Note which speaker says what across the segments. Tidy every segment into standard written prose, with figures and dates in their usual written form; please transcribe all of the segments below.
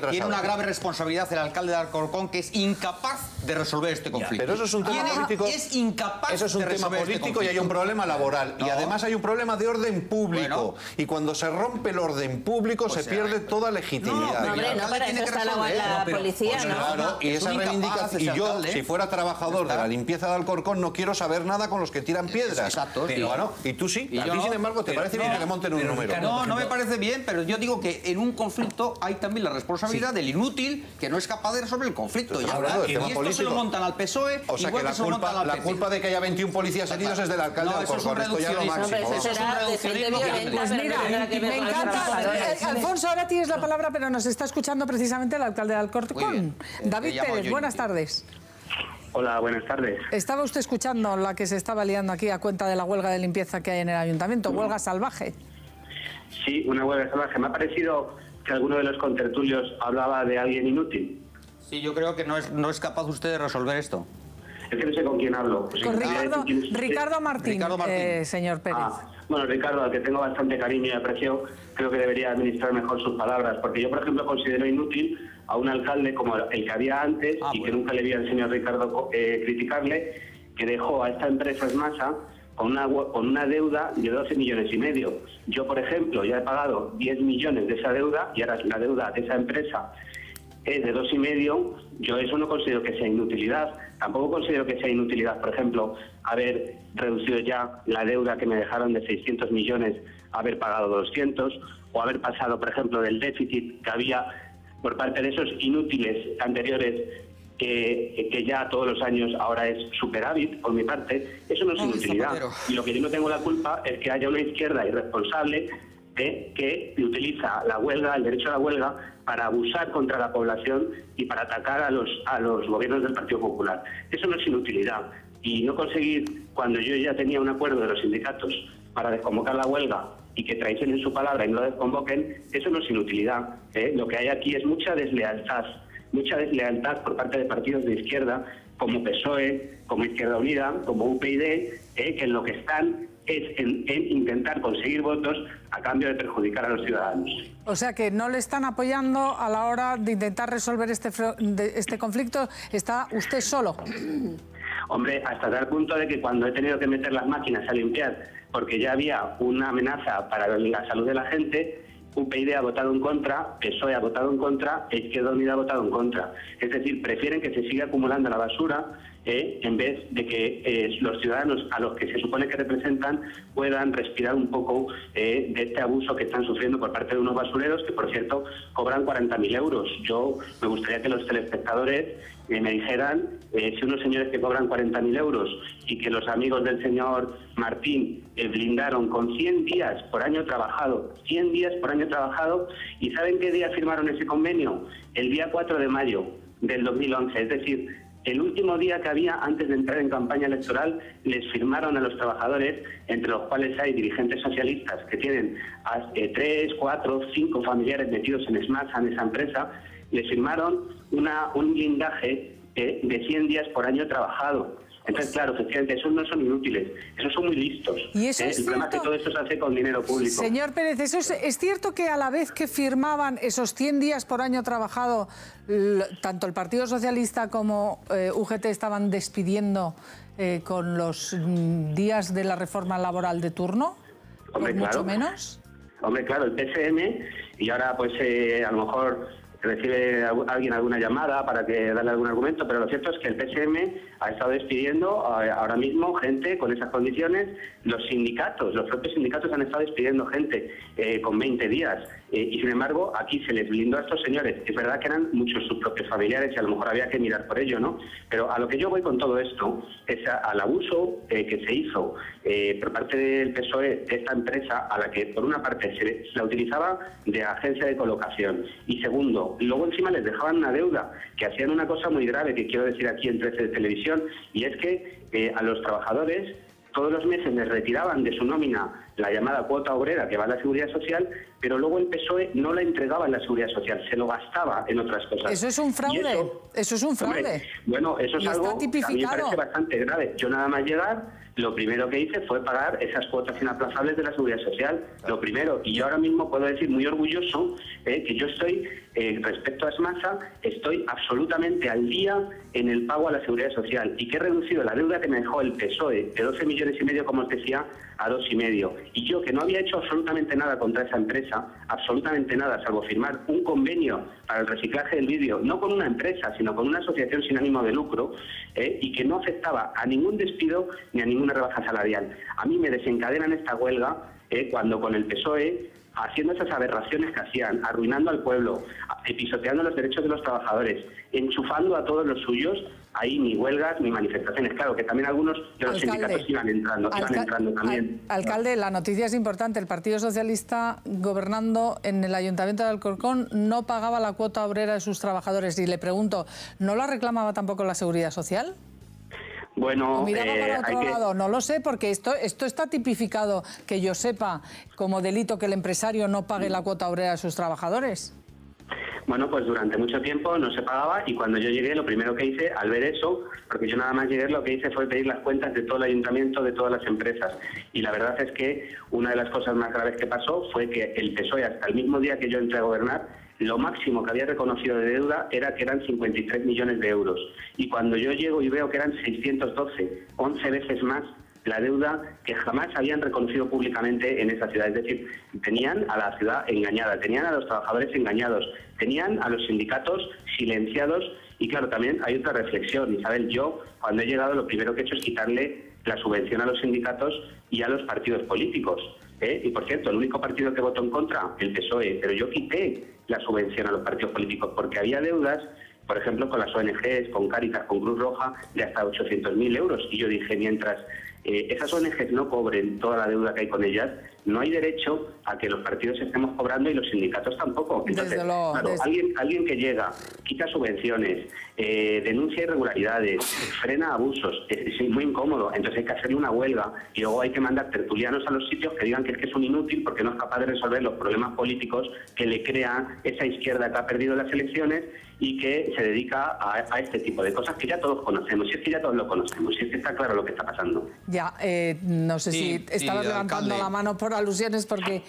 Speaker 1: Tiene una grave responsabilidad el alcalde de Alcorcón, que es incapaz de resolver este conflicto.
Speaker 2: Pero eso es un tema político.
Speaker 1: Es incapaz.
Speaker 2: Eso es un tema político y hay un problema laboral. No. Y además hay un problema de orden público. Bueno. Y cuando se rompe el orden público se pierde toda legitimidad.
Speaker 3: Hombre, no para eso está la policía, ¿no?
Speaker 2: Claro, y esa reivindicación. Y yo, si fuera trabajador de la limpieza de Alcorcón, no quiero saber nada con los que tiran piedras.
Speaker 1: Exacto.
Speaker 2: Pero bueno, y tú sí. A ti, sin embargo, ¿te parece bien que le monten un número?
Speaker 1: No, no me parece bien, pero yo digo que en un conflicto hay también la responsabilidad del inútil que no es capaz de resolver el conflicto. Y esto se lo montan al PSOE,
Speaker 2: o sea, que la culpa de que haya 21 policías heridos es del alcalde de Alcorcón. Esto ya lo máximo.
Speaker 4: Pues mira, me encanta. Alfonso, ahora tienes la palabra, pero nos está escuchando precisamente el alcalde de Alcorcón. David Pérez, buenas tardes.
Speaker 5: Hola, buenas tardes.
Speaker 4: ¿Estaba usted escuchando la que se estaba liando aquí a cuenta de la huelga de limpieza que hay en el ayuntamiento? ¿Huelga salvaje?
Speaker 5: Sí, una huelga salvaje. Me ha parecido que alguno de los contertulios hablaba de alguien inútil.
Speaker 1: Sí, yo creo que no es capaz usted de resolver esto.
Speaker 5: Es que no sé con quién hablo. Pues
Speaker 4: con Ricardo Martín, señor Pérez.
Speaker 5: Bueno, Ricardo, al que tengo bastante cariño y aprecio, creo que debería administrar mejor sus palabras, porque yo, por ejemplo, considero inútil a un alcalde como el que había antes y que nunca le vi al señor Ricardo criticarle, que dejó a esta empresa Esmasa con una deuda de 12,5 millones. Yo, por ejemplo, ya he pagado 10 millones de esa deuda y ahora la deuda de esa empresa es de 2,5. Yo eso no considero que sea inutilidad. Tampoco considero que sea inutilidad, por ejemplo, haber reducido ya la deuda que me dejaron de 600 millones, haber pagado 200, o haber pasado, por ejemplo, del déficit que había por parte de esos inútiles anteriores, que ya todos los años ahora es superávit, por mi parte. Eso no es inutilidad. Y lo que yo no tengo la culpa es que haya una izquierda irresponsable que utiliza la huelga, el derecho a la huelga, para abusar contra la población y para atacar a los gobiernos del Partido Popular. Eso no es inutilidad. Y no conseguir, cuando yo ya tenía un acuerdo de los sindicatos para desconvocar la huelga y que traicionen su palabra y no la desconvoquen, eso no es inutilidad. Lo que hay aquí es mucha deslealtad por parte de partidos de izquierda, como PSOE, como Izquierda Unida, como UPyD, que en lo que están es en intentar conseguir votos a cambio de perjudicar a los ciudadanos.
Speaker 4: O sea que no le están apoyando a la hora de intentar resolver este conflicto. ¿Está usted solo?
Speaker 5: Hombre, hasta tal punto de que cuando he tenido que meter las máquinas a limpiar porque ya había una amenaza para la salud de la gente, UPyD ha votado en contra, PSOE ha votado en contra, Izquierda Unida ha votado en contra. Es decir, prefieren que se siga acumulando la basura en vez de que los ciudadanos a los que se supone que representan puedan respirar un poco de este abuso que están sufriendo por parte de unos basureros que, por cierto, cobran 40.000 euros. Yo me gustaría que los telespectadores me dijeran si unos señores que cobran 40.000 euros y que los amigos del señor Martín blindaron con 100 días por año trabajado, 100 días por año trabajado, ¿y saben qué día firmaron ese convenio? El día 4 de mayo del 2011, es decir, el último día que había antes de entrar en campaña electoral. Les firmaron a los trabajadores, entre los cuales hay dirigentes socialistas que tienen 3, 4, 5 familiares metidos en Esmasa, en esa empresa, les firmaron un blindaje de 100 días por año trabajado. Entonces, claro, efectivamente, esos no son inútiles, esos son muy listos.
Speaker 4: ¿Y eso es
Speaker 5: el problema es que todo esto se hace con dinero público.
Speaker 4: Señor Pérez, ¿es cierto que a la vez que firmaban esos 100 días por año trabajado, tanto el Partido Socialista como UGT estaban despidiendo con los días de la reforma laboral de turno?
Speaker 5: Hombre, claro.
Speaker 4: ¿Mucho menos?
Speaker 5: Hombre, claro, el PSM, y ahora pues a lo mejor recibe alguien alguna llamada para que darle algún argumento, pero lo cierto es que el PSM ha estado despidiendo ahora mismo gente con esas condiciones. Los sindicatos, los propios sindicatos han estado despidiendo gente con 20 días y sin embargo aquí se les blindó a estos señores. Es verdad que eran muchos sus propios familiares y a lo mejor había que mirar por ello, ¿no? Pero a lo que yo voy con todo esto es al abuso que se hizo por parte del PSOE de esta empresa, a la que por una parte se la utilizaba de agencia de colocación y segundo, luego encima les dejaban una deuda, que hacían una cosa muy grave que quiero decir aquí en 13 de Televisión, y es que a los trabajadores todos los meses les retiraban de su nómina la llamada cuota obrera que va a la Seguridad Social, pero luego el PSOE no la entregaba en la Seguridad Social, se lo gastaba en otras cosas.
Speaker 4: Eso es un fraude, eso es un fraude.
Speaker 5: Hombre, bueno, eso es algo que a mí me parece bastante grave. Yo nada más llegar, lo primero que hice fue pagar esas cuotas inaplazables de la Seguridad Social, lo primero. Y yo ahora mismo puedo decir muy orgulloso que yo estoy, respecto a Smasa, estoy absolutamente al día en el pago a la Seguridad Social y que he reducido la deuda que me dejó el PSOE de 12,5 millones, como os decía, a 2,5. Y yo, que no había hecho absolutamente nada contra esa empresa, absolutamente nada, salvo firmar un convenio para el reciclaje del vidrio, no con una empresa, sino con una asociación sin ánimo de lucro, y que no afectaba a ningún despido ni a ninguna rebaja salarial. A mí me desencadenan esta huelga cuando con el PSOE, haciendo esas aberraciones que hacían, arruinando al pueblo, pisoteando los derechos de los trabajadores, enchufando a todos los suyos, ahí ni huelgas ni manifestaciones. Claro, que también algunos de los sindicatos iban entrando también.
Speaker 4: Alcalde, la noticia es importante. El Partido Socialista, gobernando en el Ayuntamiento de Alcorcón, no pagaba la cuota obrera de sus trabajadores. Y le pregunto, ¿no la reclamaba tampoco la Seguridad Social?
Speaker 5: Bueno,
Speaker 4: miraba para otro lado, no lo sé, porque esto está tipificado, que yo sepa, como delito que el empresario no pague la cuota obrera de sus trabajadores.
Speaker 5: Bueno, pues durante mucho tiempo no se pagaba y cuando yo llegué lo primero que hice al ver eso, porque yo nada más llegué, lo que hice fue pedir las cuentas de todo el ayuntamiento, de todas las empresas. Y la verdad es que una de las cosas más graves que pasó fue que el PSOE, hasta el mismo día que yo entré a gobernar, lo máximo que había reconocido de deuda era que eran 53 millones de euros. Y cuando yo llego y veo que eran 612, 11 veces más la deuda que jamás habían reconocido públicamente en esa ciudad. Es decir, tenían a la ciudad engañada, tenían a los trabajadores engañados, tenían a los sindicatos silenciados. Y claro, también hay otra reflexión, Isabel. Yo, cuando he llegado, lo primero que he hecho es quitarle la subvención a los sindicatos y a los partidos políticos. Y por cierto, el único partido que votó en contra, el PSOE, pero yo quité la subvención a los partidos políticos porque había deudas, por ejemplo, con las ONGs, con Cáritas, con Cruz Roja, de hasta 800.000 euros. Y yo dije, mientras esas ONGs no cobren toda la deuda que hay con ellas, no hay derecho a que los partidos estemos cobrando y los sindicatos tampoco. Entonces, alguien que llega, quita subvenciones, denuncia irregularidades, frena abusos, es muy incómodo. Entonces hay que hacerle una huelga y luego hay que mandar tertulianos a los sitios que digan que es un inútil porque no es capaz de resolver los problemas políticos que le crea esa izquierda que ha perdido las elecciones y que se dedica a este tipo de cosas que ya todos conocemos. Si es que ya todos lo conocemos, si es que está claro lo que está pasando.
Speaker 4: Ya, no sé si estabas levantando la mano por alusiones porque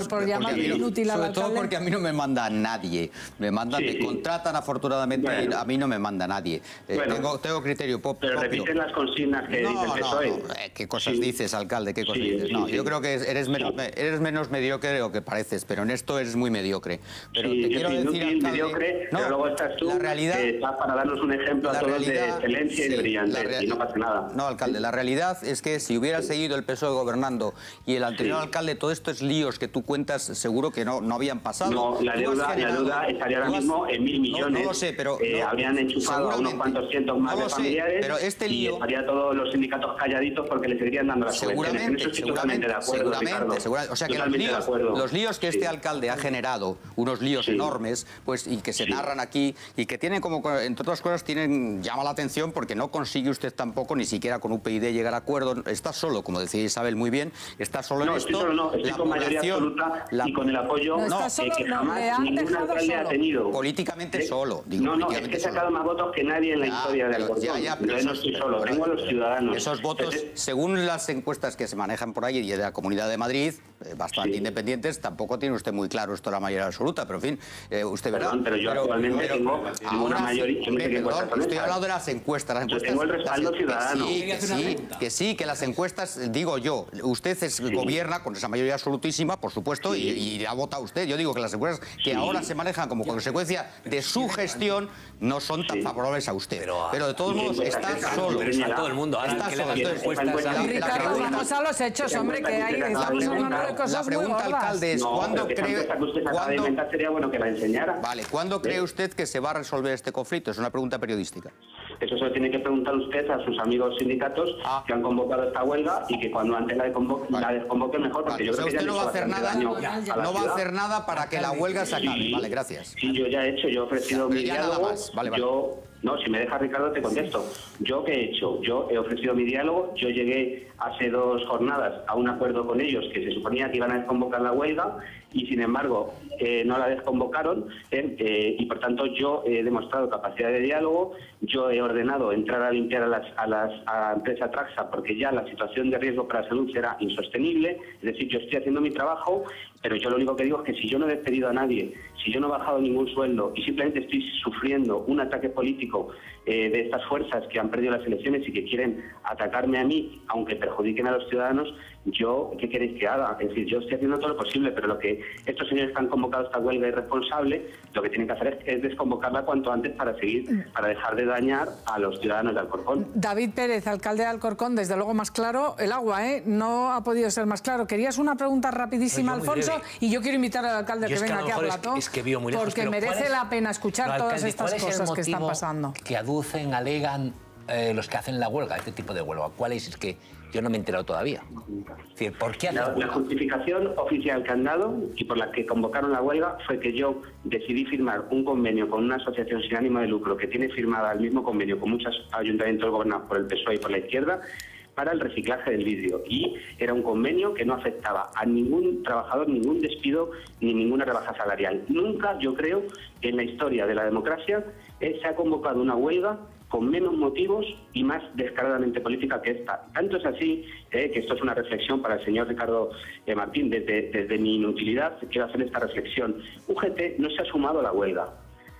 Speaker 4: por llamar inútil al alcalde.
Speaker 1: Sobre todo porque a mí no me manda nadie. Me mandan, me contratan afortunadamente, y a mí no me manda nadie. Tengo criterio propio.
Speaker 5: Pero repiten las consignas que dice el PSOE.
Speaker 1: ¿Qué cosas dices, alcalde? ¿Qué cosas dices? No, yo creo que eres menos mediocre de lo que pareces, pero en esto eres muy mediocre. Pero te quiero decir, alcalde,
Speaker 5: mediocre, pero luego estás tú,
Speaker 1: la realidad,
Speaker 5: estás para darnos un ejemplo a todos de excelencia y de brillantez, y no pasa nada.
Speaker 1: No, alcalde, la realidad es que si hubiera seguido el PSOE gobernando y el anterior alcalde, todos estos líos que tú cuentas seguro que no habían pasado.
Speaker 5: No, la deuda estaría ahora mismo en 1.000 millones.
Speaker 1: No lo sé, pero
Speaker 5: habrían enchufado a unos cuantos cientos más de familiares,
Speaker 1: pero este lío,
Speaker 5: y estaría todos los sindicatos calladitos porque le seguirían dando las subvenciones. En eso estoy totalmente de acuerdo, Ricardo.
Speaker 1: O sea que los líos que este alcalde ha generado, unos líos enormes, pues y que se narran aquí y que tienen como, entre otras cosas, llama la atención porque no consigue usted tampoco ni siquiera con UPyD llegar a acuerdo. Está solo, como decía Isabel muy bien, está solo en esto.
Speaker 5: Estoy con mayoría absoluta y con el apoyo que jamás ningún alcalde ha tenido.
Speaker 1: Políticamente solo.
Speaker 5: Es que he sacado más votos que nadie en la historia del Alcorcón. Yo no estoy solo, tengo a los ciudadanos.
Speaker 1: Esos votos, según las encuestas que se manejan por ahí y de la Comunidad de Madrid, bastante independientes, tampoco tiene usted muy claro esto la mayoría absoluta, pero en fin, usted verá.
Speaker 5: Pero yo actualmente tengo una mayoría.
Speaker 1: Estoy hablando de las encuestas.
Speaker 5: Yo tengo el respaldo ciudadano.
Speaker 1: Que las encuestas, digo yo, usted gobierna con esa mayoría absolutísima, por supuesto, y ha votado usted. Yo digo que las encuestas que ahora se manejan como consecuencia de su gestión no son tan favorables a usted. Pero de todos modos está solo.
Speaker 6: A todo el mundo. Ahora que las encuestas.
Speaker 4: Ricardo, vamos a los hechos, hombre, que hay estamos hablando de cosas muy gordas.
Speaker 1: La pregunta, alcalde, es ¿cuándo cree...
Speaker 5: sería bueno que la enseñara.
Speaker 1: Vale, ¿cuándo cree usted que se va a resolver este conflicto? Es una pregunta periodística.
Speaker 5: Eso se lo tiene que preguntar usted a sus amigos sindicatos que han convocado esta huelga y que cuando antes la desconvoquen mejor, porque yo creo que
Speaker 1: usted no va a hacer nada,
Speaker 5: no
Speaker 1: va a hacer nada para que la huelga se acabe. Vale, gracias.
Speaker 5: Sí, yo ya he hecho, yo he ofrecido mi diálogo. No, si me deja Ricardo te contesto. ¿Yo qué he hecho? Yo he ofrecido mi diálogo, yo llegué hace 2 jornadas a un acuerdo con ellos que se suponía que iban a desconvocar la huelga y sin embargo no la desconvocaron y por tanto yo he demostrado capacidad de diálogo, yo he ordenado entrar a limpiar a la empresa Traxa porque ya la situación de riesgo para la salud será insostenible, es decir, yo estoy haciendo mi trabajo, pero yo lo único que digo es que si yo no he despedido a nadie, si yo no he bajado ningún sueldo y simplemente estoy sufriendo un ataque político de estas fuerzas que han perdido las elecciones y que quieren atacarme a mí, aunque perjudiquen a los ciudadanos, yo, ¿qué queréis que haga? Es decir, yo estoy haciendo todo lo posible, pero lo que estos señores que han convocado esta huelga irresponsable, lo que tienen que hacer es desconvocarla cuanto antes para dejar de dañar a los ciudadanos de Alcorcón.
Speaker 4: David Pérez, alcalde de Alcorcón, desde luego más claro el agua, ¿eh? No ha podido ser más claro. Querías una pregunta rapidísima, Alfonso, y yo quiero invitar al alcalde que venga aquí a plató, porque merece la pena escuchar todas estas cosas que están pasando.
Speaker 6: Que aducen, alegan los que hacen la huelga, este tipo de huelga. ¿Cuál es? Es que yo no me he enterado todavía. Es decir, ¿por qué
Speaker 5: la justificación oficial que han dado y por la que convocaron la huelga fue que yo decidí firmar un convenio con una asociación sin ánimo de lucro que tiene firmada el mismo convenio con muchos ayuntamientos gobernados por el PSOE y por la izquierda para el reciclaje del vidrio. Y era un convenio que no afectaba a ningún trabajador, ningún despido ni ninguna rebaja salarial. Nunca, yo creo, en la historia de la democracia se ha convocado una huelga con menos motivos y más descaradamente política que esta. Tanto es así que esto es una reflexión para el señor Ricardo Martín. Desde mi inutilidad quiero hacer esta reflexión. UGT no se ha sumado a la huelga.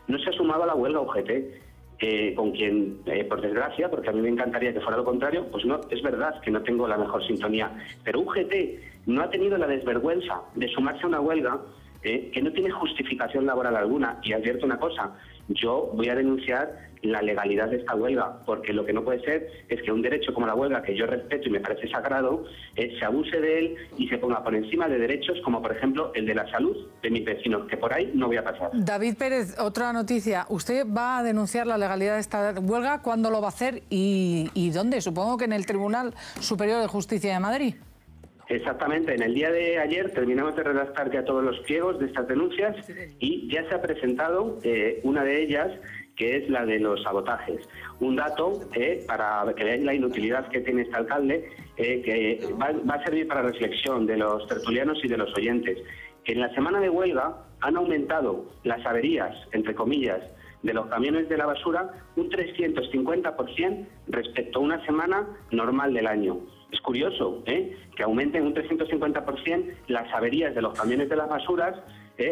Speaker 5: No se ha sumado a la huelga UGT, con quien, por desgracia, porque a mí me encantaría que fuera lo contrario, pues no, es verdad que no tengo la mejor sintonía. Pero UGT no ha tenido la desvergüenza de sumarse a una huelga que no tiene justificación laboral alguna. Y advierto una cosa, yo voy a denunciar la legalidad de esta huelga, porque lo que no puede ser es que un derecho como la huelga, que yo respeto y me parece sagrado, se abuse de él y se ponga por encima de derechos como, por ejemplo, el de la salud de mis vecinos, que por ahí no voy a pasar.
Speaker 4: David Pérez, otra noticia. ¿Usted va a denunciar la legalidad de esta huelga? ¿Cuándo lo va a hacer y dónde? Supongo que en el Tribunal Superior de Justicia de Madrid.
Speaker 5: Exactamente. En el día de ayer terminamos de redactar ya todos los pliegos de estas denuncias y ya se ha presentado una de ellas, que es la de los sabotajes. Un dato para que veáis la inutilidad que tiene este alcalde, que va a servir para reflexión de los tertulianos y de los oyentes. En la semana de huelga han aumentado las averías, entre comillas, de los camiones de la basura un 350% respecto a una semana normal del año. Es curioso que aumenten un 350% las averías de los camiones de las basuras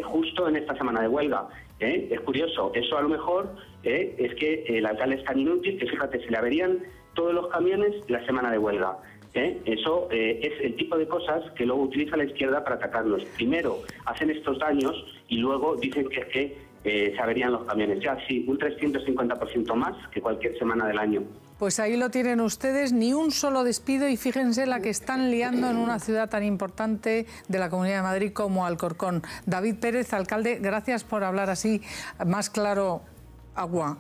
Speaker 5: justo en esta semana de huelga. Es curioso, eso a lo mejor es que el alcalde es tan inútil que, fíjate, se le averían todos los camiones la semana de huelga. Eso es el tipo de cosas que luego utiliza la izquierda para atacarnos. Primero hacen estos daños y luego dicen que es que se averían los camiones. Ya sí, un 350% más que cualquier semana del año.
Speaker 4: Pues ahí lo tienen ustedes, ni un solo despido, y fíjense la que están liando en una ciudad tan importante de la Comunidad de Madrid como Alcorcón. David Pérez, alcalde, gracias por hablar así más claro, agua.